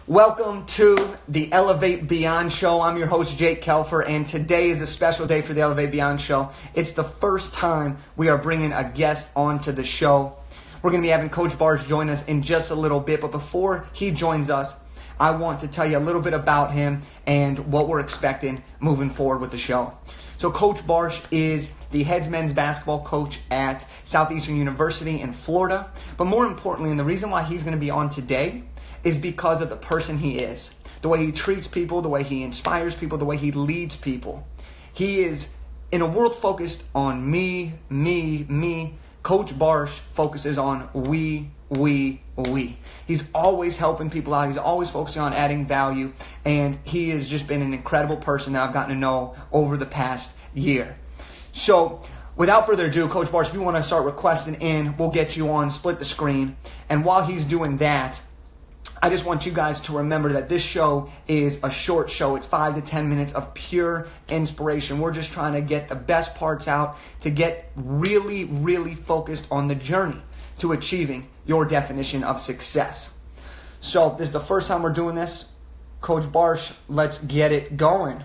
Welcome to the Elevate Beyond Show. I'm your host, Jake Kelfer, and today is a special day for the Elevate Beyond Show. It's the first time we are bringing a guest onto the show. We're going to be having Coach Barsh join us in just a little bit, but before he joins us, I want to tell you a little bit about him and what we're expecting moving forward with the show. So Coach Barsh is the head men's basketball coach at Southeastern University in Florida. But more importantly, and the reason why he's going to be on today is because of the person he is. The way he treats people, the way he inspires people, the way he leads people. He is, in a world focused on me. Coach Barsh focuses on we. He's always helping people out. He's always focusing on adding value. And he has just been an incredible person that I've gotten to know over the past year. So without further ado, Coach Barsh, if you want to start requesting in, we'll get you on, split the screen. And while he's doing that, I just want you guys to remember that this show is a short show. It's 5 to 10 minutes of pure inspiration. We're just trying to get the best parts out to get really focused on the journey to achieving your definition of success. So this is the first time we're doing this. Coach Barsh, let's get it going.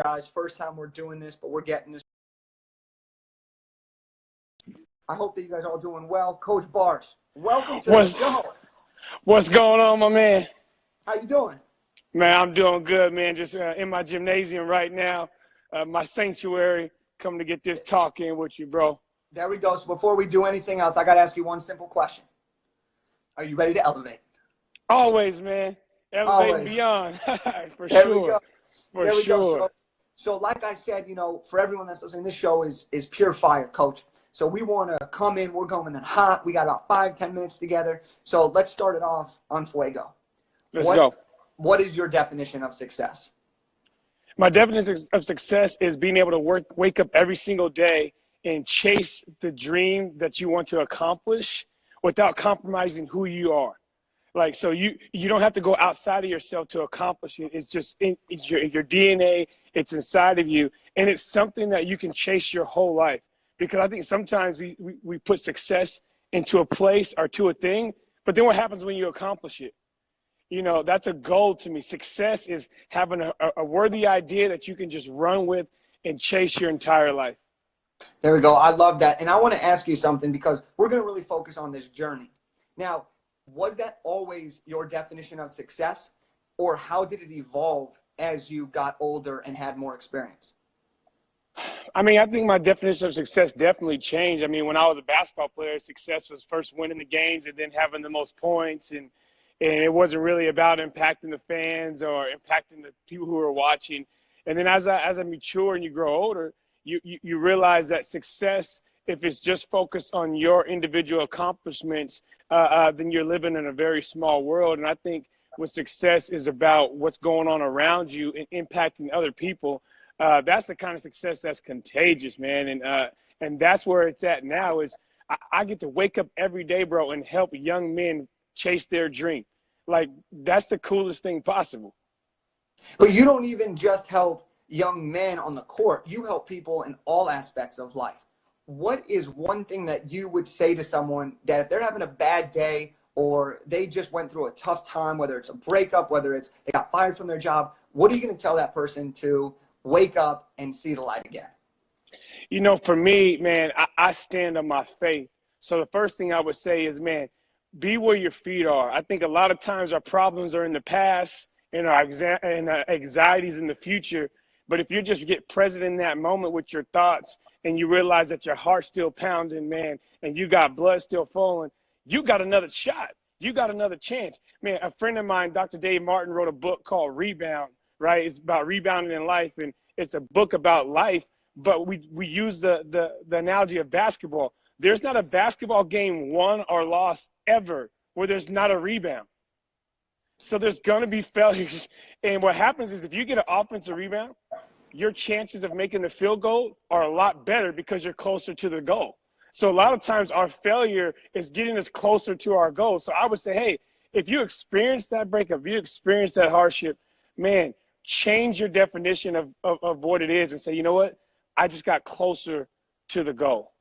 Guys, first time we're doing this, but we're getting this. I hope that you guys are all doing well. Coach Barsh, welcome to the show. What's going on, my man? How you doing? Man, I'm doing good, man. Just in my gymnasium right now, my sanctuary, coming to get this talk in with you, bro. There we go. So before we do anything else, I got to ask you one simple question. Are you ready to elevate? Always, man. Elevate and beyond. For there sure. We go. For there we sure. Go. So like I said, for everyone that's listening, this show is pure fire, Coach. So we want to come in. We're going in hot. We got about 5-10 minutes together. So let's start it off on fuego. Let's go. What is your definition of success? My definition of success is being able to wake up every single day and chase the dream that you want to accomplish without compromising who you are. Like, so you don't have to go outside of yourself to accomplish it. It's just in your DNA. It's inside of you. And it's something that you can chase your whole life. Because I think sometimes we put success into a place or to a thing, but then what happens when you accomplish it? That's a goal to me. Success is having a worthy idea that you can just run with and chase your entire life. There we go. I love that. And I want to ask you something because we're going to really focus on this journey. Now, was that always your definition of success, or how did it evolve as you got older and had more experience? I mean, I think my definition of success definitely changed. I mean, when I was a basketball player, success was first winning the games and then having the most points. And it wasn't really about impacting the fans or impacting the people who were watching. And then as I mature and you grow older, you realize that success, if it's just focused on your individual accomplishments, then you're living in a very small world. And I think when success is about what's going on around you and impacting other people, that's the kind of success that's contagious, man. And that's where it's at now is I get to wake up every day, bro, and help young men chase their dream. Like, that's the coolest thing possible. But you don't even just help young men on the court. You help people in all aspects of life. What is one thing that you would say to someone that if they're having a bad day or they just went through a tough time, whether it's a breakup, whether it's they got fired from their job, what are you going to tell that person to wake up and see the light again? For me, man, I stand on my faith. So the first thing I would say is, man, be where your feet are. I think a lot of times our problems are in the past and our anxieties in the future. But if you just get present in that moment with your thoughts and you realize that your heart's still pounding, man, and you got blood still flowing, you got another shot. You got another chance. Man, a friend of mine, Dr. Dave Martin, wrote a book called Rebound, right? It's about rebounding in life, and it's a book about life, but we use the analogy of basketball. There's not a basketball game won or lost ever where there's not a rebound. So there's going to be failures. And what happens is if you get an offensive rebound, your chances of making the field goal are a lot better because you're closer to the goal. So a lot of times our failure is getting us closer to our goal. So I would say, hey, if you experience that breakup, if you experience that hardship, man, change your definition of what it is and say, you know what? I just got closer to the goal.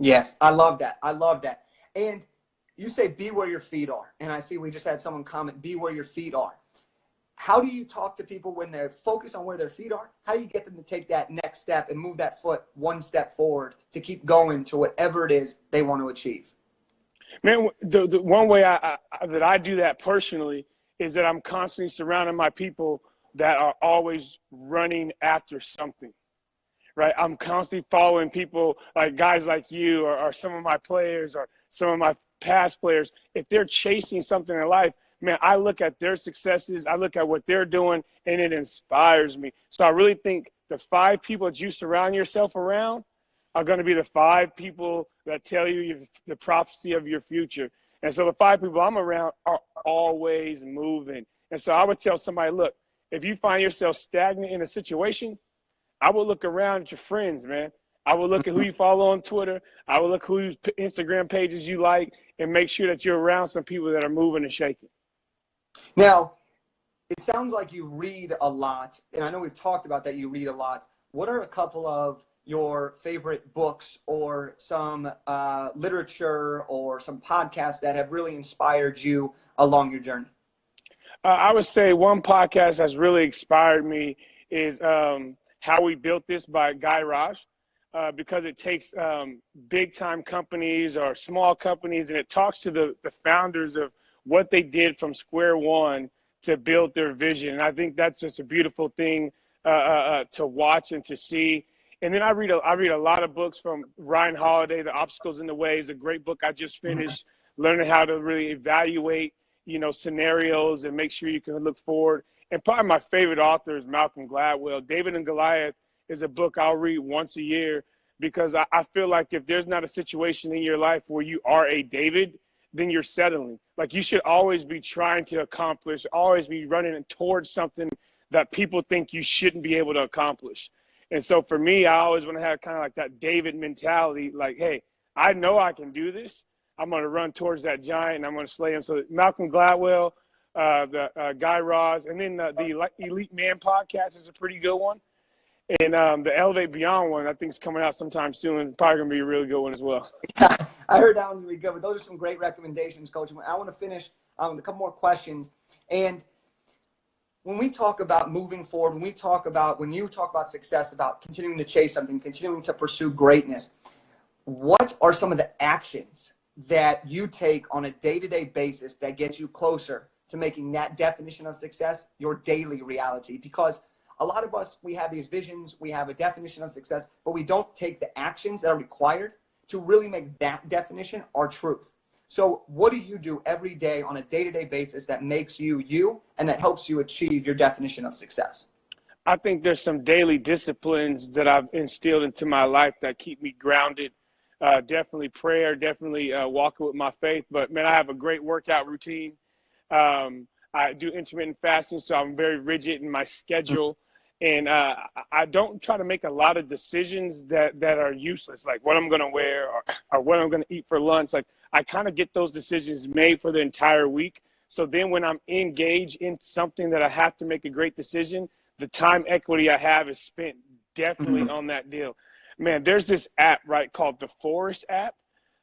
Yes, I love that. I love that. And you say be where your feet are. And I see we just had someone comment, be where your feet are. How do you talk to people when they're focused on where their feet are? How do you get them to take that next step and move that foot one step forward to keep going to whatever it is they want to achieve? Man, the one way that I do that personally is that I'm constantly surrounding my people that are always running after something, right? I'm constantly following people like guys like you or some of my players or some of my past players. If they're chasing something in life, man, I look at their successes, I look at what they're doing, and it inspires me. So I really think the 5 people that you surround yourself around are going to be the 5 people that tell you the prophecy of your future. And so the 5 people I'm around are always moving. And so I would tell somebody, look, if you find yourself stagnant in a situation, I would look around at your friends, man. I would look at who you follow on Twitter. I would look whose Instagram pages you like and make sure that you're around some people that are moving and shaking. Now, it sounds like you read a lot, and I know we've talked about that you read a lot. What are a couple of your favorite books or some literature or some podcasts that have really inspired you along your journey? I would say one podcast that's really inspired me is How We Built This by Guy Raz, because it takes big-time companies or small companies, and it talks to the founders of what they did from square one to build their vision. And I think that's just a beautiful thing to watch and to see. And then I read a lot of books from Ryan Holiday. The Obstacles in the Way is a great book I just finished, learning how to really evaluate, scenarios and make sure you can look forward. And probably my favorite author is Malcolm Gladwell. David and Goliath is a book I'll read once a year because I feel like if there's not a situation in your life where you are a David, then you're settling. Like you should always be trying to accomplish, always be running towards something that people think you shouldn't be able to accomplish. And so for me, I always want to have kind of like that David mentality, like, hey, I know I can do this. I'm going to run towards that giant and I'm going to slay him. So Malcolm Gladwell, Guy Raz, and then the Elite Man podcast is a pretty good one. And the Elevate Beyond one, I think is coming out sometime soon. Probably going to be a really good one as well. Yeah, I heard that one would be good, but those are some great recommendations, Coach. I want to finish with a couple more questions. And when we talk about moving forward, when you talk about success, about continuing to chase something, continuing to pursue greatness, what are some of the actions that you take on a day-to-day basis that get you closer to making that definition of success your daily reality? Because a lot of us, we have these visions, we have a definition of success, but we don't take the actions that are required to really make that definition our truth. So what do you do every day on a day-to-day basis that makes you you and that helps you achieve your definition of success? I think there's some daily disciplines that I've instilled into my life that keep me grounded. Definitely prayer, definitely walking with my faith. But, man, I have a great workout routine. I do intermittent fasting, so I'm very rigid in my schedule. And I don't try to make a lot of decisions that are useless, like what I'm going to wear or what I'm going to eat for lunch. Like I kind of get those decisions made for the entire week. So then when I'm engaged in something that I have to make a great decision, the time equity I have is spent definitely on that deal. Man, there's this app, right, called the Forest app.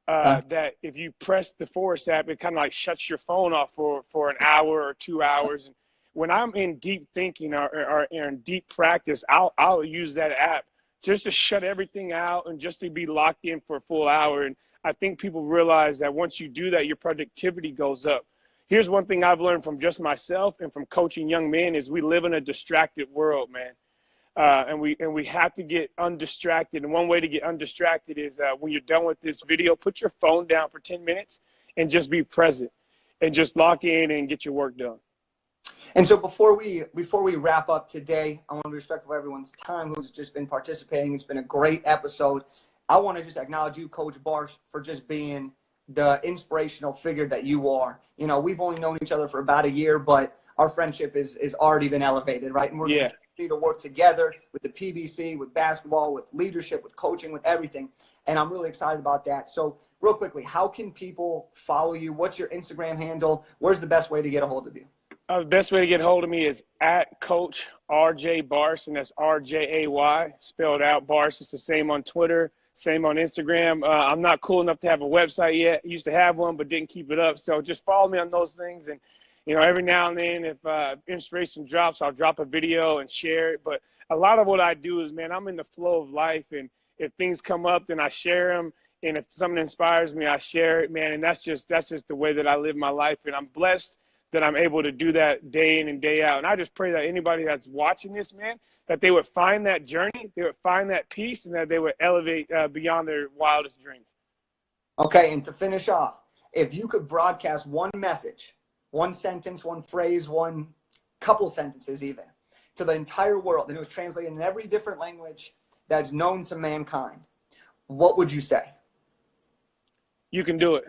That if you press the Forest app, it kind of like shuts your phone off for an hour or 2 hours. And when I'm in deep thinking or in deep practice, I'll use that app just to shut everything out and just to be locked in for a full hour. And I think people realize that once you do that, your productivity goes up. Here's one thing I've learned from just myself and from coaching young men is we live in a distracted world, man. And we have to get undistracted. And one way to get undistracted is when you're done with this video, put your phone down for 10 minutes and just be present and just lock in and get your work done. And so before we wrap up today, I want to be respectful of everyone's time who's just been participating. It's been a great episode. I want to just acknowledge you, Coach Barsh, for just being the inspirational figure that you are. You know, we've only known each other for about a year, but our friendship is already been elevated, right? And we're going to continue to work together with the PBC, with basketball, with leadership, with coaching, with everything. And I'm really excited about that. So real quickly, how can people follow you? What's your Instagram handle? Where's the best way to get a hold of you? The best way to get a hold of me is at Coach R-Jay Barsh, and that's R-J-A-Y, spelled out. Barsh is the same on Twitter, Same on Instagram. I'm not cool enough to have a website yet. I used to have one, but didn't keep it up. So just follow me on those things. And, every now and then if inspiration drops, I'll drop a video and share it. But a lot of what I do is, man, I'm in the flow of life. And if things come up, then I share them. And if something inspires me, I share it, man. And that's just the way that I live my life. And I'm blessed that I'm able to do that day in and day out. And I just pray that anybody that's watching this, man, that they would find that journey, they would find that peace, and that they would elevate beyond their wildest dreams. Okay, and to finish off, if you could broadcast one message, one sentence, one phrase, one couple sentences even, to the entire world, and it was translated in every different language that's known to mankind, what would you say? You can do it.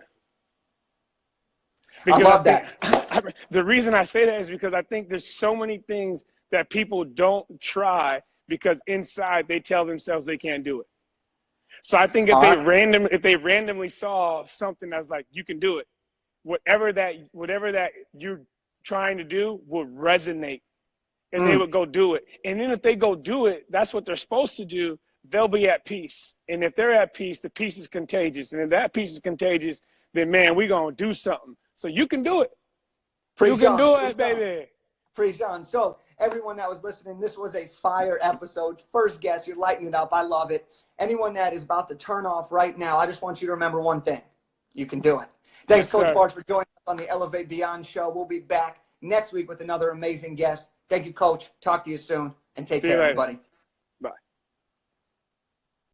Because I love that. The reason I say that is because I think there's so many things that people don't try because inside they tell themselves they can't do it. So I think if they randomly saw something that's like, you can do it, whatever that you're trying to do would resonate, and they would go do it. And then if they go do it, that's what they're supposed to do. They'll be at peace. And if they're at peace, the peace is contagious. And if that peace is contagious, then man, we're going to do something. So you can do it. You can do it, baby. Praise God. So everyone that was listening, this was a fire episode. First guest, you're lighting it up. I love it. Anyone that is about to turn off right now, I just want you to remember one thing. You can do it. Thanks, Yes, Coach sir. Barsh, for joining us on the Elevate Beyond show. We'll be back next week with another amazing guest. Thank you, Coach. Talk to you soon, and take care, everybody.